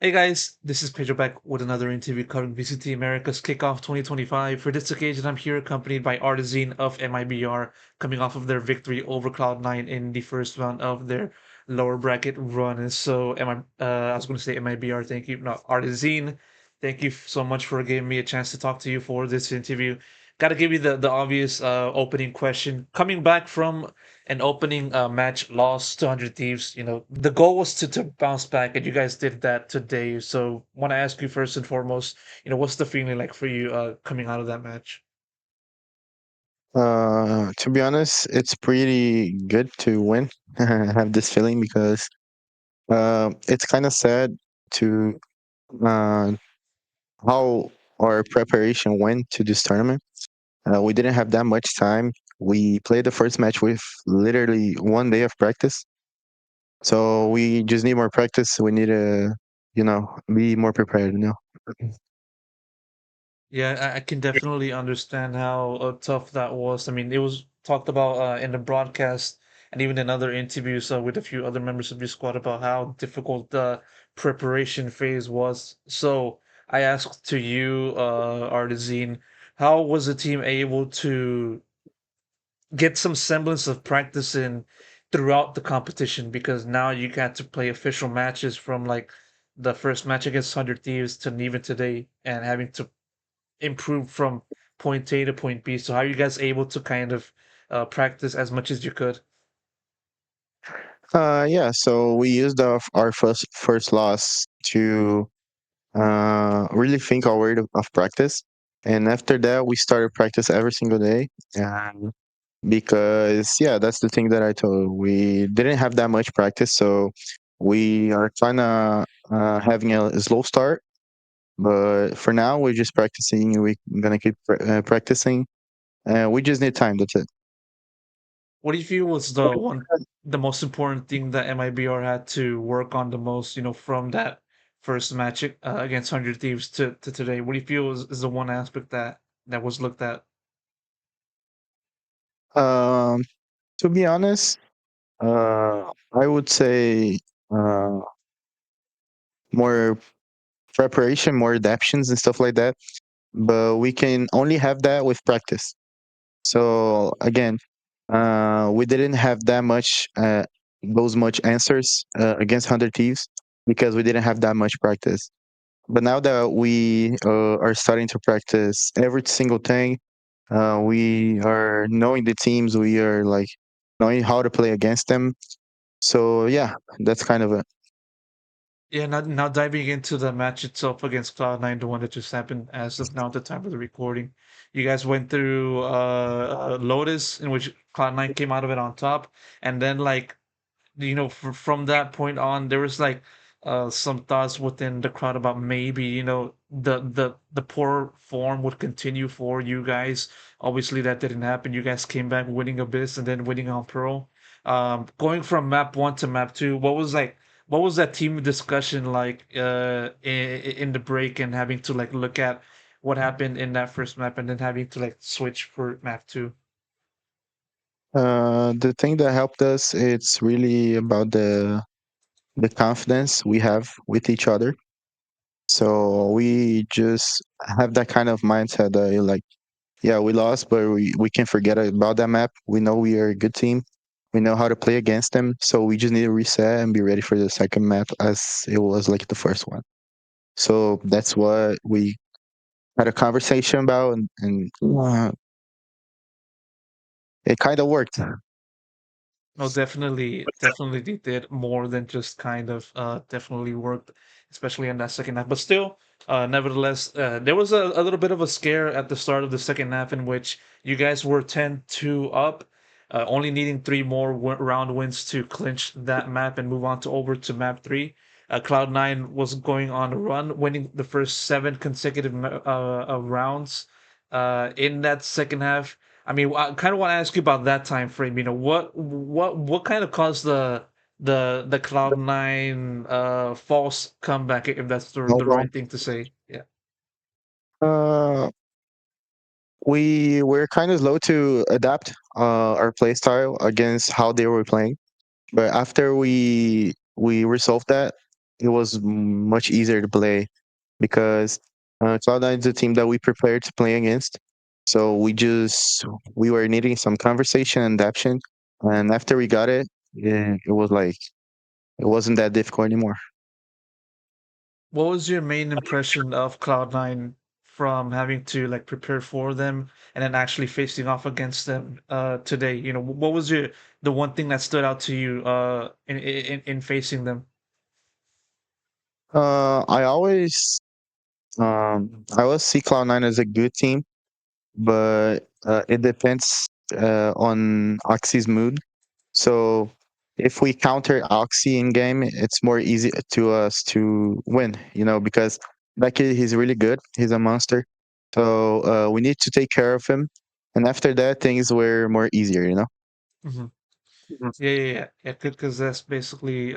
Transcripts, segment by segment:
Hey guys, this is Pedro back with another interview covering VCT Americas KICKOFF 2025. For this occasion, I'm here accompanied by artziN of MIBR, coming off of their victory over Cloud9 in the first round of their lower bracket run. And so, I was going to say MIBR, thank you. No, artziN, thank you so much for giving me a chance to talk to you for this interview. Got to give you the obvious opening question. Coming back from an opening match loss to 100 Thieves, the goal was to bounce back, and you guys did that today. So, want to ask you first and foremost, what's the feeling like for you coming out of that match? To be honest, it's pretty good to win. I have this feeling because it's kind of sad to uh, how our preparation went to this tournament. We didn't have that much time. We played the first match with literally 1 day of practice. So we just need more practice. We need to, be more prepared. Yeah, I can definitely understand how tough that was. I mean, it was talked about in the broadcast and even in other interviews with a few other members of your squad about how difficult the preparation phase was. So I asked to you, artziN, how was the team able to get some semblance of practice in throughout the competition? Because now you got to play official matches from like the first match against 100 Thieves to even today and having to improve from point A to point B. So how are you guys able to kind of practice as much as you could? Yeah. So we used our first loss to really think our way of practice. And after that, we started practice every single day. And because, yeah, that's the thing that I told. We didn't have that much practice. So we are kind of having a slow start. But for now, we're just practicing. We're going to keep practicing. We just need time. That's it. What do you feel was the most important thing that MIBR had to work on the most, from that first match against 100 Thieves to today? What do you feel is the one aspect that was looked at? Um, to be honest, I would say uh, more preparation, more adaptions and stuff like that. But we can only have that with practice. So again, we didn't have that much those much answers against 100 Thieves because we didn't have that much practice. But now that we are starting to practice every single thing, we are knowing the teams. We are like knowing how to play against them. So yeah, that's kind of it. Yeah, now diving into the match itself against Cloud9, the one that just happened as of now at the time of the recording. You guys went through Lotus, in which Cloud9 came out of it on top, and then like from that point on, there was like some thoughts within the crowd about maybe the poor form would continue for you guys. Obviously, that didn't happen. You guys came back winning Abyss and then winning on Pearl. Going from map one to map two, what was that team discussion like in the break and having to like look at what happened in that first map and then having to like switch for map two? The thing that helped us, it's really about the confidence we have with each other. So we just have that kind of mindset that you're like, yeah, we lost, but we can forget about that map. We know we are a good team. We know how to play against them. So we just need to reset and be ready for the second map as it was like the first one. So that's what we had a conversation about, and it kind of worked. No, definitely they did more than just kind of definitely worked, especially in that second half. But still, nevertheless, there was a little bit of a scare at the start of the second half in which you guys were 10-2 up, only needing three more round wins to clinch that map and move on to over to map three. Cloud9 was going on a run, winning the first seven consecutive rounds in that second half. I mean, I kind of want to ask you about that time frame. What kind of caused the Cloud9 false comeback, if that's the Overall, right thing to say? Yeah. uh, we were kind of slow to adapt our play style against how they were playing. But after we resolved that, it was much easier to play because Cloud9 is a team that we prepared to play against. So we were needing some conversation and adaptation, and after we got it, it was like it wasn't that difficult anymore. What was your main impression of Cloud9 from having to like prepare for them and then actually facing off against them today? You know, what was the one thing that stood out to you in facing them? I always I always see Cloud9 as a good team, but it depends on Oxy's mood. So if we counter Oxy in game, it's more easy to us to win, because that kid, he's really good. He's a monster. So we need to take care of him. And after that, things were more easier. Mhm. Mhm. Yeah. Because that's basically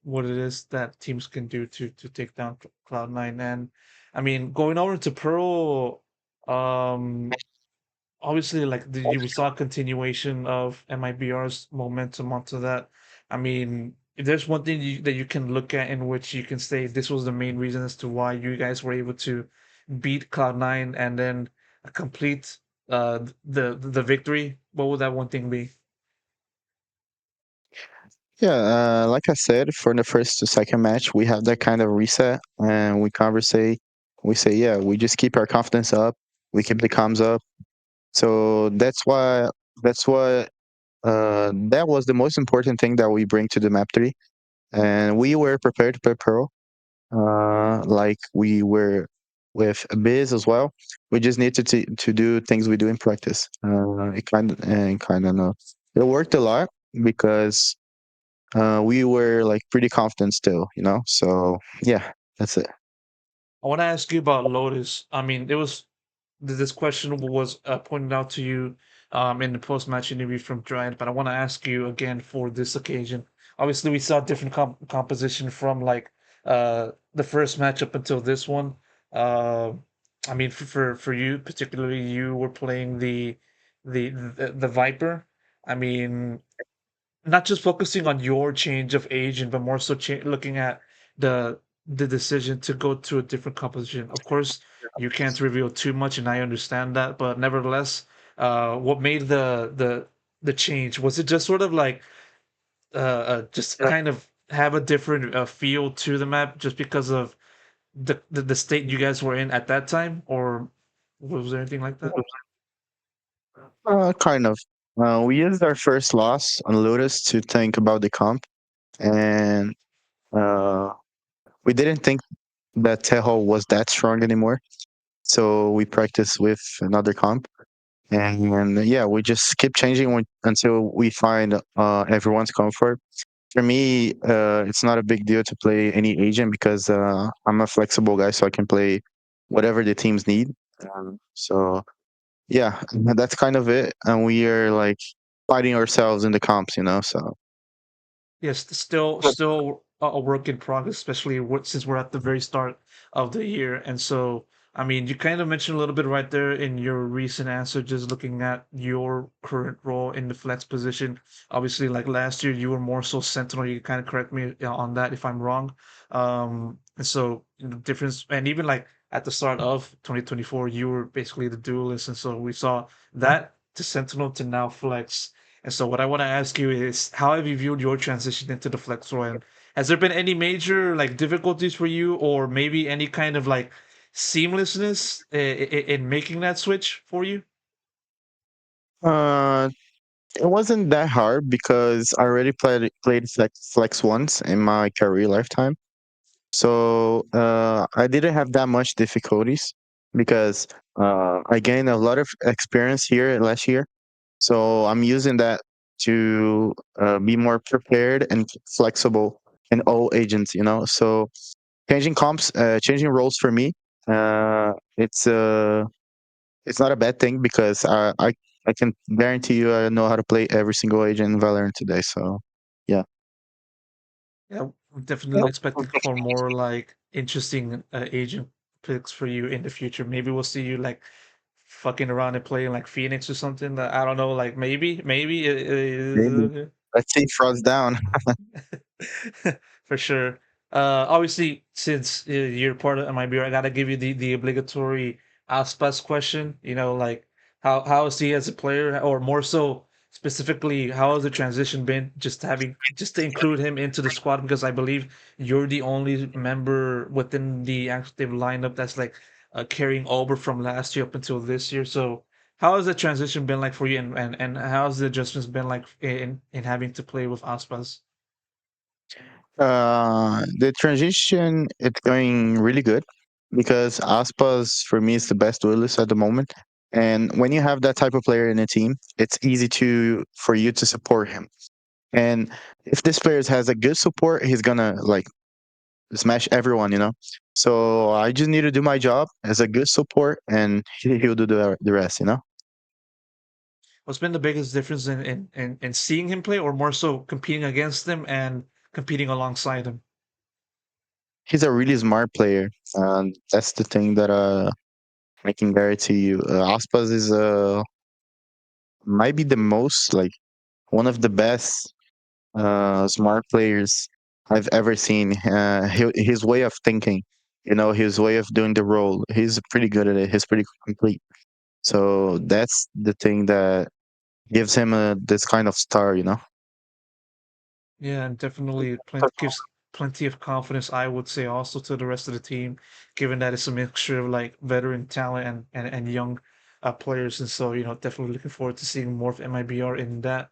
what it is that teams can do to take down Cloud9. And I mean, going over to Pearl, um, obviously, like we saw a continuation of MIBR's momentum onto that. I mean, if there's one thing that you can look at in which you can say this was the main reason as to why you guys were able to beat Cloud9 and then complete the victory, what would that one thing be? Yeah, like I said, for the first to second match, we have that kind of reset and we conversate. We say, yeah, we just keep our confidence up. We keep the comms up. So that's what that was the most important thing that we bring to the map 3. And we were prepared to play Pearl, like we were with Biz as well. We just need to do things we do in practice. It kind of no. It worked a lot because we were like pretty confident still. So yeah, that's it. I want to ask you about Lotus. I mean, it was this question was pointed out to you in the post-match interview from Giant, but I want to ask you again for this occasion. Obviously, we saw different composition from like the first match up until this one. Uh, I mean, for you particularly, you were playing the Viper. I mean, not just focusing on your change of agent, but more so looking at the decision to go to a different composition. Of course, you can't reveal too much, and I understand that, but nevertheless, what made the change? Was it just sort of like just kind of have a different feel to the map just because of the state you guys were in at that time, or was there anything like that? Kind of. We used our first loss on Lotus to think about the comp, and uh, we didn't think that Tejo was that strong anymore. So we practiced with another comp, and yeah, we just keep changing until we find everyone's comfort. For me, it's not a big deal to play any agent because I'm a flexible guy, so I can play whatever the teams need. So yeah, that's kind of it. And we are like fighting ourselves in the comps. So Yes, still a work in progress, especially since we're at the very start of the year. And so, I mean, you kind of mentioned a little bit right there in your recent answer, just looking at your current role in the flex position. Obviously, like last year, you were more so sentinel. You kind of correct me on that if I'm wrong. And so, difference, and even like at the start of 2024, you were basically the duelist. And so we saw that to sentinel to now flex. And so, what I want to ask you is, how have you viewed your transition into the flex role? And has there been any major like difficulties for you, or maybe any kind of like seamlessness in making that switch for you? uh, it wasn't that hard because I already played flex once in my career lifetime. So I didn't have that much difficulties because I gained a lot of experience here last year. So I'm using that to be more prepared and flexible in all agents. So changing roles for me, uh, it's uh, it's not a bad thing because I can guarantee you I know how to play every single agent in Valorant today. So yeah. Yeah, I'm definitely expecting for more like interesting agent picks for you in the future. Maybe we'll see you like fucking around and playing like Phoenix or something. That I don't know. Like maybe. Maybe. Let's see Frost down. For sure. Obviously, since you're part of MIBR, I gotta give you the obligatory aspas question. You know, like how is he as a player, or more so specifically, how has the transition been? Just to include him into the squad because I believe you're the only member within the active lineup that's like carrying over from last year up until this year. So, how has the transition been like for you, and how has the adjustments been like in having to play with aspas? The transition it's going really good because aspas for me is the best duelist at the moment. And when you have that type of player in a team, it's easy to for you to support him. And if this player has a good support, he's gonna like smash everyone, you know. So I just need to do my job as a good support, and he'll do the rest, you know. What's been the biggest difference in seeing him play, or more so competing against him and competing alongside him? He's a really smart player, and that's the thing that I can guarantee you. Aspas is might be the most like one of the best smart players I've ever seen. His way of thinking, you know, his way of doing the role, he's pretty good at it. He's pretty complete. So that's the thing that gives him this kind of star, you know. Yeah, and definitely gives plenty of confidence, I would say, also to the rest of the team, given that it's a mixture of like veteran talent and young players. And so, definitely looking forward to seeing more of MIBR in that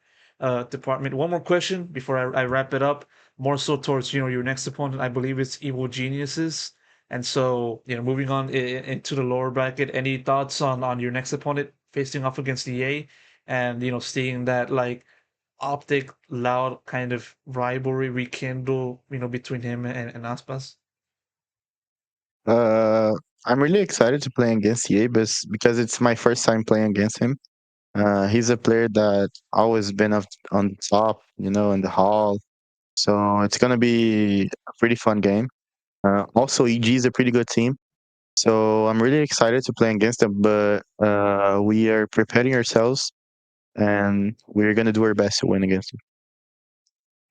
department. One more question before I wrap it up, more so towards, your next opponent. I believe it's Evil Geniuses. And so, moving on into the lower bracket, any thoughts on your next opponent facing off against EA and, seeing that like optic loud kind of rivalry rekindle, between him and Aspas. Uh, I'm really excited to play against Yabus because it's my first time playing against him. He's a player that always been up on top, you know, in the hall. So it's gonna be a pretty fun game. Also, EG is a pretty good team. So I'm really excited to play against them, but we are preparing ourselves and we're gonna do our best to win against them.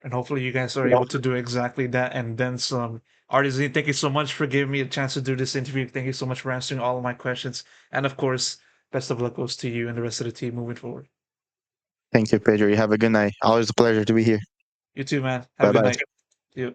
And hopefully you guys are able to do exactly that and then some. artziN, thank you so much for giving me a chance to do this interview. Thank you so much for answering all of my questions. And of course, best of luck goes to you and the rest of the team moving forward. Thank you, Pedro. You have a good night. Always a pleasure to be here. You too, man. Have a Bye good bye. night. See you.